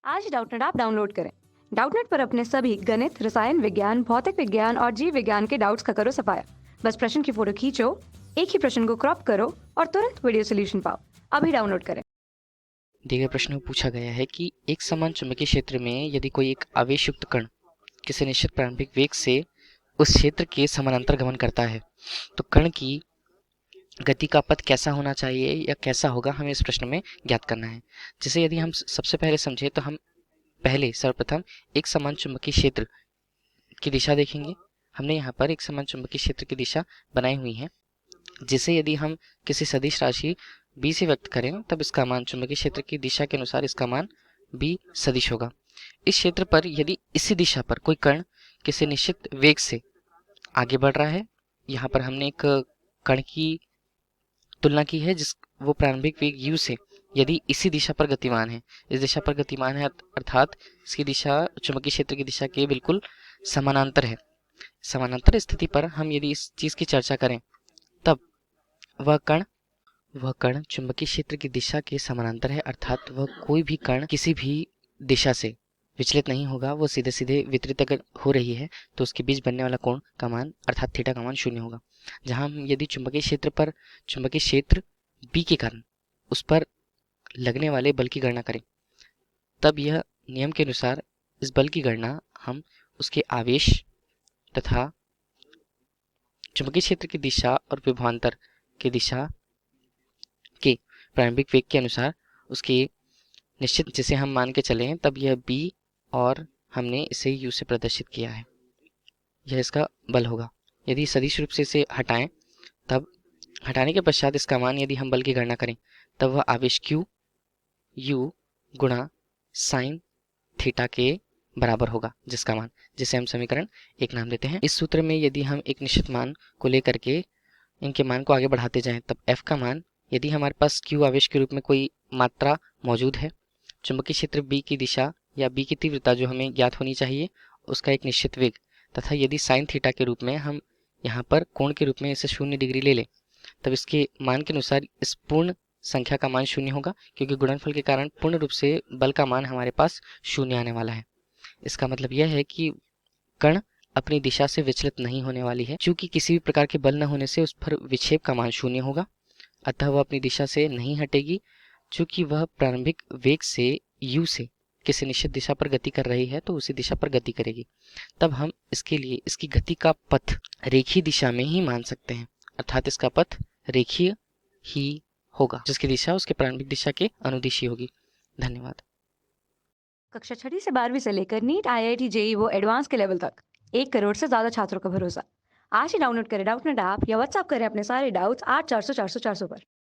आज ही Doubtnut app download करें। Doubtnut पर अपने सभी गणित, रसायन विज्ञान, भौतिक विज्ञान और जीव विज्ञान के डाउट्स का करो सफाया। बस प्रश्न की फोटो खींचो, एक ही प्रश्न को क्रॉप करो और तुरंत वीडियो सोल्यूशन पाओ। अभी डाउनलोड करें। दिए गए प्रश्न में पूछा गया है कि एक समान चुंबकीय क्षेत्र में यदि कोई एक आवेश युक्त कण किसी निश्चित प्रारंभिक वेग से उस क्षेत्र के समानांतर गमन करता है तो कण की गति का पथ कैसा होना चाहिए या कैसा होगा, हमें इस प्रश्न में ज्ञात करना है। जिसे यदि हम सबसे पहले समझे तो हम पहले सर्वप्रथम एक समान चुंबकीय क्षेत्र की दिशा देखेंगे। हमने यहाँ पर एक समान चुंबकीय क्षेत्र की दिशा बनाई हुई है, जिसे यदि हम किसी सदिश राशि b से व्यक्त करें तब इसका मान चुंबकीय क्षेत्र की दिशा के अनुसार इसका मान b सदिश होगा। इस क्षेत्र पर यदि इसी दिशा पर कोई कण किसी निश्चित वेग से आगे बढ़ रहा है, यहाँ पर हमने एक कण की तुलना की है जिस वो प्रारंभिक वेग u से यदि इसी दिशा पर गतिमान है, इस दिशा पर गतिमान है अर्थात इसकी दिशा चुंबकीय क्षेत्र की दिशा के बिल्कुल समानांतर है। समानांतर स्थिति पर हम यदि इस चीज की चर्चा करें तब वह कण चुंबकीय क्षेत्र की दिशा के समानांतर है, अर्थात वह कोई भी कण किसी भी दिशा से विचलित नहीं होगा। वो सीधे सीधे वितरित अगर हो रही है तो उसके बीच बनने वाला कोण का मान अर्थात थीटा का मान शून्य होगा। जहां हम यदि चुंबकीय क्षेत्र बी के कारण उस पर लगने वाले बल की गणना करें तब यह नियम के अनुसार इस बल की गणना हम उसके आवेश तथा चुंबकीय क्षेत्र की दिशा और विभवांतर की दिशा के प्रारंभिक वेग के अनुसार उसके निश्चित जिसे हम मान के चले हैं तब यह b और हमने इसे u से प्रदर्शित किया है, यह इसका बल होगा। यदि सदिश रूप से इसे हटाएं तब हटाने के पश्चात इसका मान यदि हम बल की गणना करें तब वह आवेश q u गुणा साइन थीटा के बराबर होगा, जिसे हम समीकरण 1 नाम देते हैं। इस सूत्र में यदि हम एक निश्चित मान को लेकर के इनके मान को आगे बढ़ाते जाएं तब f का मान यदि हमारे पास q आवेश के रूप में कोई मात्रा मौजूद है, चुंबकीय क्षेत्र b की दिशा या b की तीव्रता जो हमें ज्ञात होनी चाहिए उसका एक निश्चित वेग तथा यदि साइन थीटा के रूप में हम यहाँ पर कोण के रूप में इसे 0 डिग्री ले लें तब इसके मान के अनुसार इस पूर्ण संख्या का मान 0 होगा, क्योंकि गुणनफल के कारण पूर्ण रूप से बल का मान हमारे पास 0 आने वाला है। इसका मतलब यह है कि कण अपनी दिशा से विचलित नहीं होने वाली है। चूंकि किसी भी प्रकार के बल न होने से उस पर विक्षेप का मान 0 होगा, अतः वह अपनी दिशा से नहीं हटेगी। चूंकि वह प्रारंभिक वेग से u से किसी निश्चित दिशा पर गति कर रही है तो उसी दिशा पर गति करेगी। तब हम इसके लिए इसकी गति का पथ रेखीय दिशा में ही मान सकते हैं, अर्थात इसका पथ रेखीय ही होगा जिसकी दिशा उसके प्रारंभिक दिशा के अनुदिशी होगी। धन्यवाद। कक्षा 6 से 12वीं से लेकर नीट, IIT, JEE वो एडवांस के लेवल तक 1 करोड़ से ज्यादा छात्रों का भरोसा। आज ही डाउनलोड करें डाउटनेट ऐप या व्हाट्सएप करें अपने सारे डाउट्स 8400 400 400 पर।